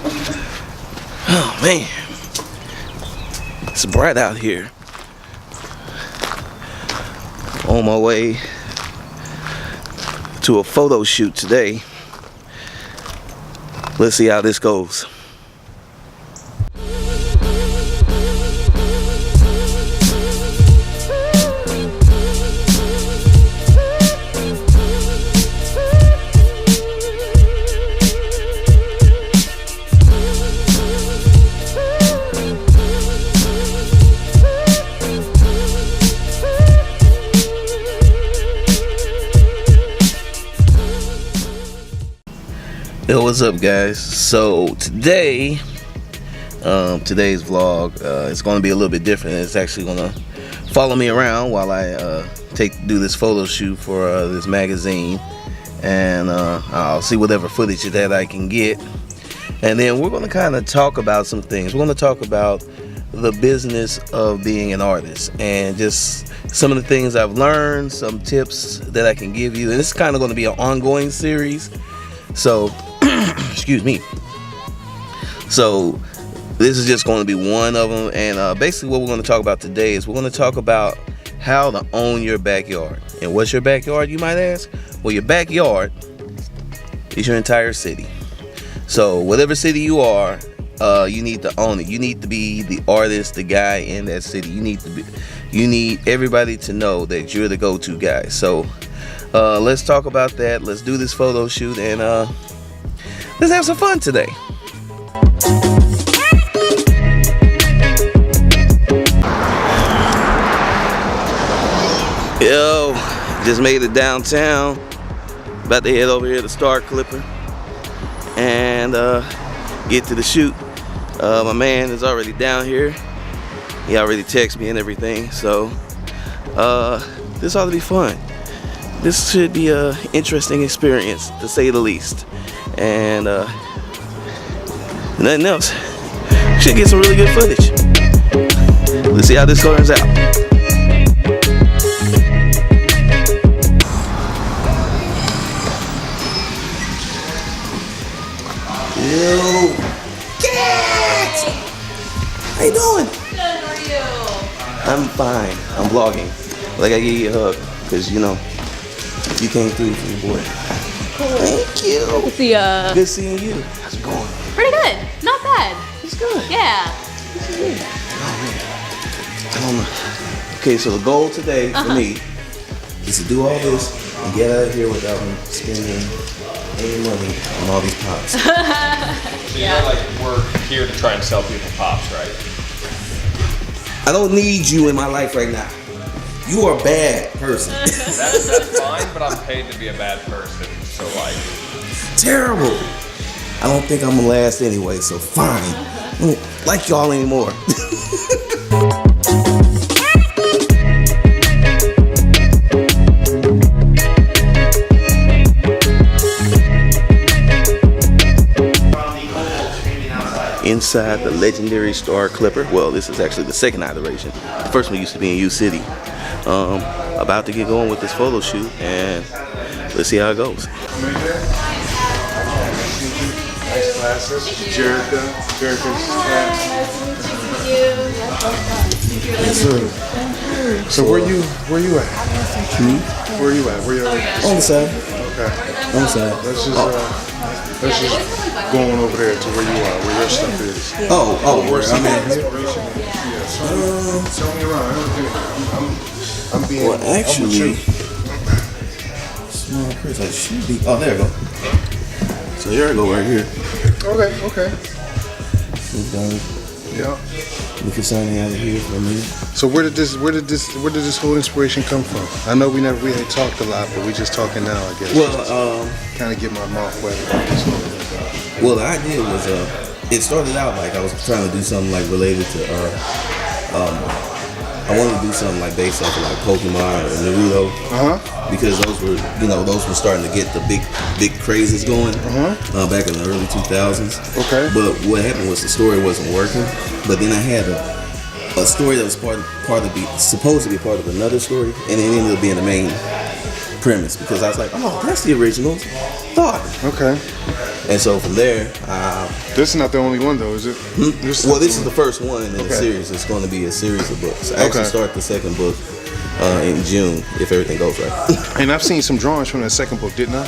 Oh man, it's bright out here. On my way to a photo shoot today. Let's see how this goes. Yo, what's up guys? So today's vlog is going to be a little bit different. It's actually going to follow me around while I do this photo shoot for this magazine, and I'll see whatever footage that I can get, and then we're going to kind of talk about some things. We're going to talk about the business of being an artist and just some of the things I've learned, some tips that I can give you, and it's kind of going to be an ongoing series. So excuse me. So this is just going to be one of them, and basically what we're going to talk about today is we're going to talk about how to own your backyard. And what's your backyard, you might ask? Well, your backyard is your entire city. So whatever city you are, you need to own it. You need to be the artist, the guy in that city. You need everybody to know that you're the go-to guy. So let's talk about that. Let's do this photo shoot, and let's have some fun today. Yo, just made it downtown. About to head over here to Star Clipper and get to the shoot. My man is already down here. He already texted me and everything. So this ought to be fun. This should be an interesting experience, to say the least. And nothing else. Should get some really good footage. Let's see how this turns out. Yo, Cat! How you doing? Good, how are you? I'm fine. I'm vlogging. Like, I give you a hug, because you know, you came through for your boy. Thank you. Good to see ya. Good seeing you. How's it going? Pretty good. Not bad. It's good. Yeah. Oh man. I don't know. Okay, so the goal today for me is to do all this and get out of here without spending any money on all these pops. So you're like, we're here to try and sell people pops, right? I don't need you in my life right now. You are a bad person. That's fine, but I'm paid to be a bad person, so like... Terrible. I don't think I'm gonna last anyway, so fine. I don't like y'all anymore. Inside the legendary Star Clipper. Well, this is actually the second iteration. The first one used to be in U City. About to get going with this photo shoot, and let's see how it goes. Nice glasses. Jerica. Jerica's cat. Yes, sir. So where you at? Where you at? Where you at? On the side. Okay. On the side. Let's just go on over there to where you are, where your stuff is. Where's Some inspiration. Tell me around. I'm being. Well, actually, small Chris, I should be. Oh, there we go. So here I go, right here. Okay. Yeah. We can sign out of here for a minute. So where did this whole inspiration come from? I know we ain't talked a lot, but we just talking now, I guess. Well, kind of get my mouth wet about this whole thing. well, the idea was, it started out like I was trying to do something like related to, I wanted to do something like based off of like Pokemon or Naruto, because those were starting to get the big crazes going back in the early 2000s. Okay. But what happened was the story wasn't working. But then I had a story that was supposed to be part of another story, and it ended up being the main premise, because I was like, oh, that's the original thought. Okay. And so from there, This is not the only one though, is it? This is the first one in the series. It's going to be a series of books. I actually start the second book in June if everything goes right. And I've seen some drawings from that second book, didn't I?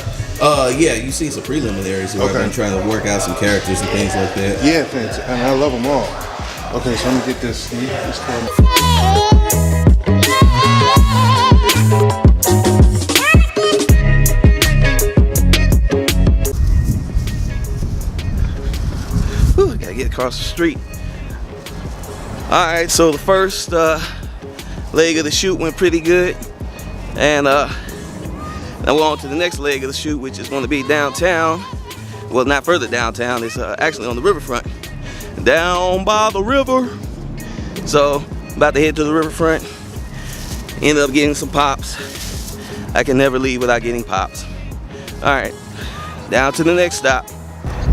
Yeah, you see some preliminaries where I've been trying to work out some characters and things like that. Yeah, thanks. And I love them all. Okay, so let me get this. Whew, gotta get across the street. Alright, so the first leg of the shoot went pretty good. And now we're on to the next leg of the shoot, which is going to be downtown. Well, not further downtown, it's actually on the riverfront. Down by the river. So, about to head to the riverfront. End up getting some pops. I can never leave without getting pops. Alright, down to the next stop.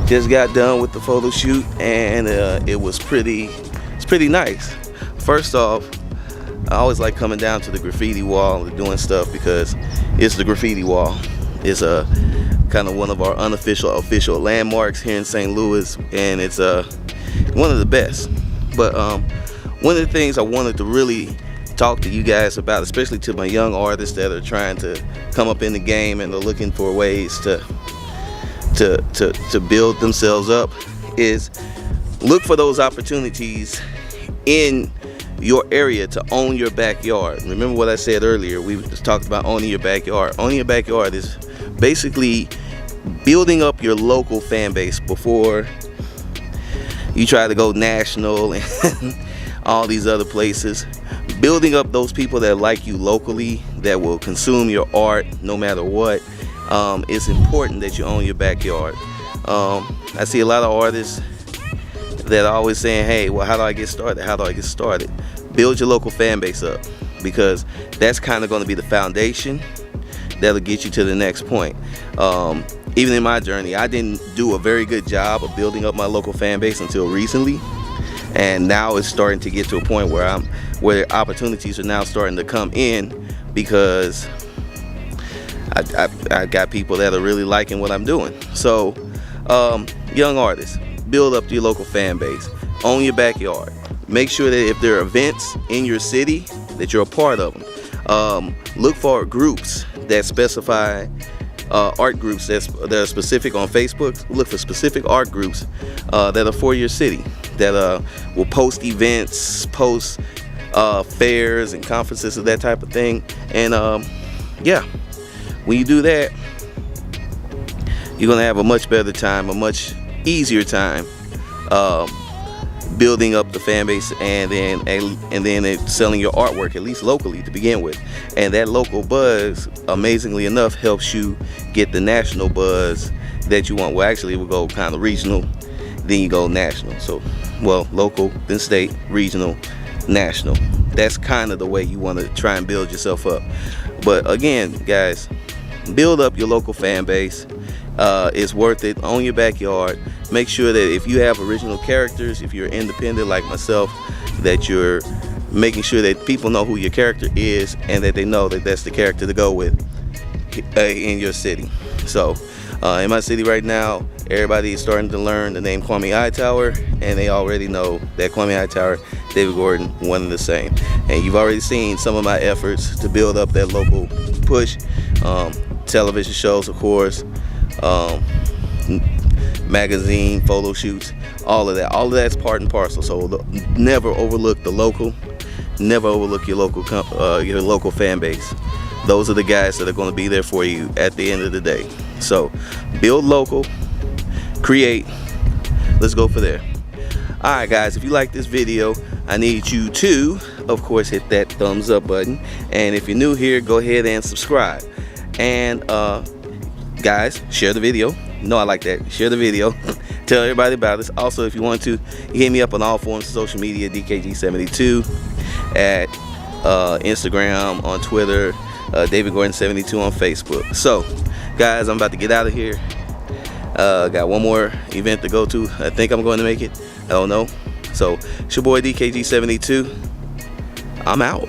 Just got done with the photo shoot, and it's pretty nice. First off, I always like coming down to the graffiti wall and doing stuff because it's the graffiti wall. It's a kind of one of our unofficial official landmarks here in St. Louis, and it's one of the best. But one of the things I wanted to really talk to you guys about, especially to my young artists that are trying to come up in the game and are looking for ways to build themselves up, is look for those opportunities in your area to own your backyard. Remember what I said earlier, we just talked about owning your backyard. Owning your backyard is basically building up your local fan base before you try to go national and all these other places. Building up those people that like you locally, that will consume your art no matter what. It's important that you own your backyard. I see a lot of artists that are always saying, hey, well, how do I get started? How do I get started? Build your local fan base up, because that's kind of going to be the foundation that'll get you to the next point. Even in my journey, I didn't do a very good job of building up my local fan base until recently, and now it's starting to get to a point where opportunities are now starting to come in, because I got people that are really liking what I'm doing. So young artists, build up your local fan base, own your backyard. Make sure that if there are events in your city, that you're a part of them. Look for groups that specify art groups that are specific on Facebook. Look for specific art groups that are for your city, that will post events, post fairs and conferences and that type of thing. And yeah, when you do that, you're gonna have a much better time, a much easier time building up the fan base, and then selling your artwork, at least locally to begin with. And that local buzz, amazingly enough, helps you get the national buzz that you want. Well, actually, we'll go kind of regional, then you go national. So, well, local, then state, regional, national. That's kind of the way you want to try and build yourself up. But again, guys, build up your local fan base. It's worth it. Own your backyard. Make sure that if you have original characters, if you're independent like myself, that you're making sure that people know who your character is, and that they know that that's the character to go with in your city. So in my city right now, everybody is starting to learn the name KWAME HIGHTOWER, and they already know that KWAME HIGHTOWER, David Gordon, one and the same. And you've already seen some of my efforts to build up that local push. Television shows, of course, magazine, photo shoots, all of that's part and parcel. So never overlook the local, never overlook your local fan base. Those are the guys that are going to be there for you at the end of the day. So build local, create, let's go for there. Alright guys, if you like this video, I need you to, of course, hit that thumbs up button, and if you're new here, go ahead and subscribe. And guys, share the video. No, I like that. Share the video. Tell everybody about this. Also, if you want to, hit me up on all forms of social media, DKG72, at Instagram, on Twitter, David Gordon 72 on Facebook. So guys, I'm about to get out of here. Got one more event to go to. I think I'm going to make it. I don't know. So it's your boy DKG72. I'm out.